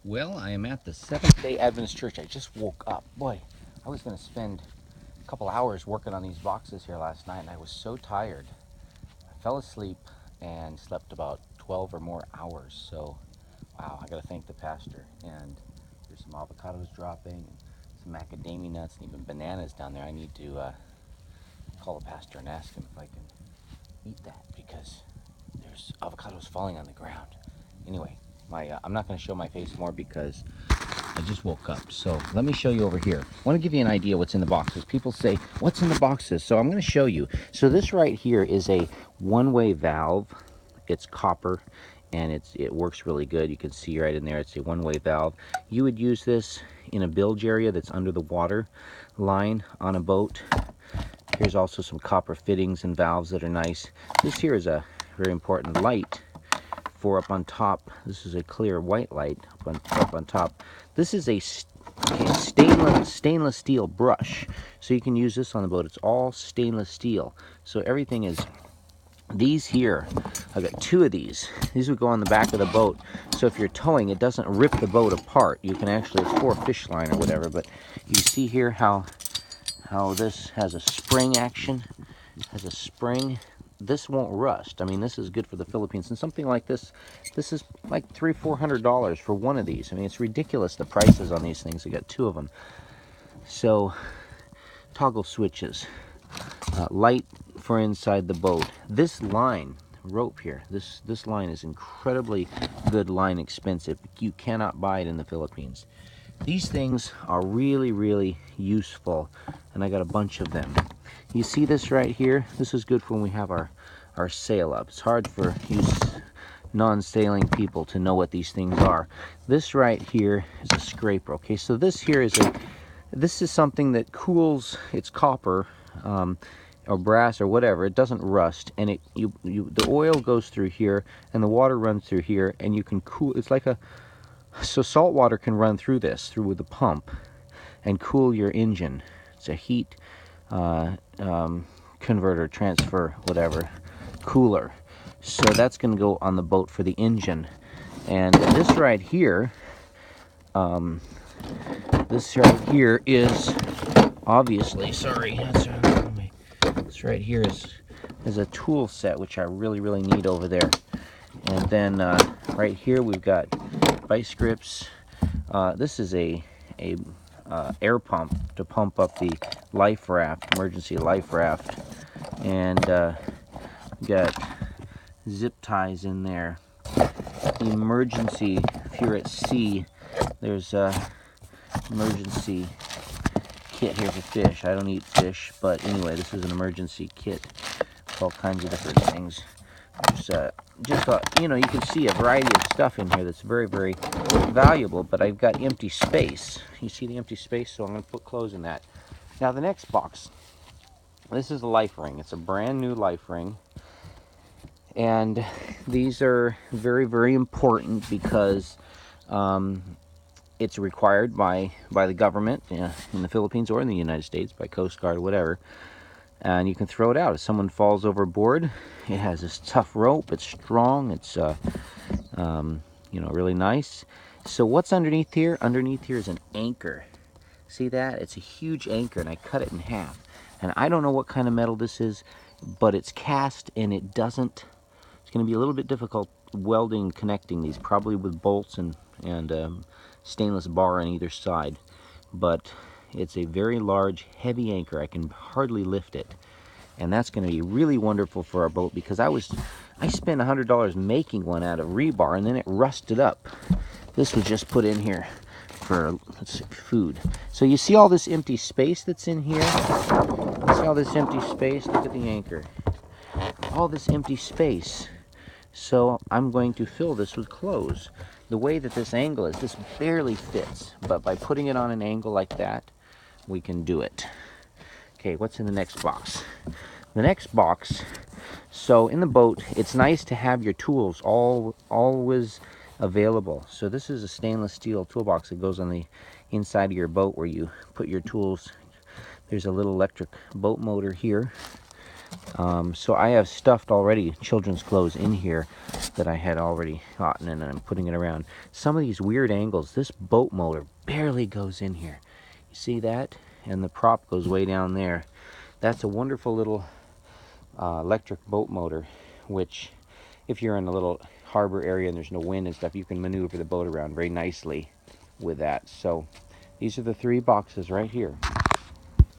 Well, I am at the Seventh-day Adventist Church. I just woke up. Boy, I was going to spend a couple hours working on these boxes here last night, and I was so tired. I fell asleep and slept about 12 or more hours. So, wow, I got to thank the pastor. And there's some avocados dropping, and some macadamia nuts, and even bananas down there. I need to call the pastor and ask him if I can eat that because there's avocados falling on the ground. Anyway, I'm not going to show my face more because I just woke up. So let me show you over here. I want to give you an idea what's in the boxes. People say, what's in the boxes? So I'm going to show you. So this right here is a one-way valve. It's copper and it works really good. You can see right in there, it's a one-way valve. You would use this in a bilge area that's under the water line on a boat. Here's also some copper fittings and valves that are nice. This here is a very important light for up on top. This is a clear white light up on top. This is a stainless steel brush, so you can use this on the boat. It's all stainless steel, so everything is. These here, I've got two of these. These would go on the back of the boat, so if you're towing, it doesn't rip the boat apart. You can actually, it's for a fish line or whatever, but you see here how this has a spring action, has a spring. This won't rust. I mean, this is good for the Philippines. And something like this is like $300-400 for one of these. I mean, it's ridiculous the prices on these things. I got two of them. So, toggle switches, light for inside the boat. This line, rope here, this line is incredibly good line, expensive. You cannot buy it in the Philippines. These things are really, really useful, and I got a bunch of them. You see this right here? This is good for when we have our sail up. It's hard for you non-sailing people to know what these things are. This right here is a scraper. Okay, so this here is this is something that cools. It's copper or brass or whatever. It doesn't rust, and the oil goes through here, and the water runs through here, and you can cool. It's like so salt water can run through this, through the pump, and cool your engine. It's a heat converter, transfer, whatever, cooler. So that's going to go on the boat for the engine. And this right here, is obviously, sorry, this right here is a tool set, which I really, really need over there. And then right here we've got vice grips. This is a air pump to pump up the life raft, emergency life raft. And got zip ties in there. Emergency, if you're at sea, there's a emergency kit here for fish. I don't eat fish, but anyway, this is an emergency kit with all kinds of different things. There's you know, you can see a variety of stuff in here that's very, very valuable, but I've got empty space. You see the empty space, so I'm going to put clothes in that. Now the next box, this is a life ring. It's a brand new life ring, and these are very, very important because it's required by the government in the Philippines or in the United States, by Coast Guard or whatever. And you can throw it out if someone falls overboard. It has this tough rope. It's strong. It's you know, really nice. So what's underneath here? Underneath here is an anchor. See that? It's a huge anchor, and I cut it in half. And I don't know what kind of metal this is, but it's cast, and it doesn't. It's going to be a little bit difficult welding and connecting these, probably with bolts and stainless bar on either side. But it's a very large, heavy anchor. I can hardly lift it. And that's going to be really wonderful for our boat, because I spent $100 making one out of rebar, and then it rusted up. This was just put in here for, let's see, food. So you see all this empty space that's in here? You see all this empty space? Look at the anchor. All this empty space. So I'm going to fill this with clothes. The way that this angle is, this barely fits, but by putting it on an angle like that, we can do it. Okay, what's in the next box? The next box, so in the boat, it's nice to have your tools always available. So this is a stainless steel toolbox that goes on the inside of your boat where you put your tools. There's a little electric boat motor here. So I have stuffed already children's clothes in here that I had already gotten, and I'm putting it around. Some of these weird angles, this boat motor barely goes in here. You see that? And the prop goes way down there. That's a wonderful little electric boat motor, which if you're in a little harbor area and there's no wind and stuff, you can maneuver the boat around very nicely with that. So these are the 3 boxes right here.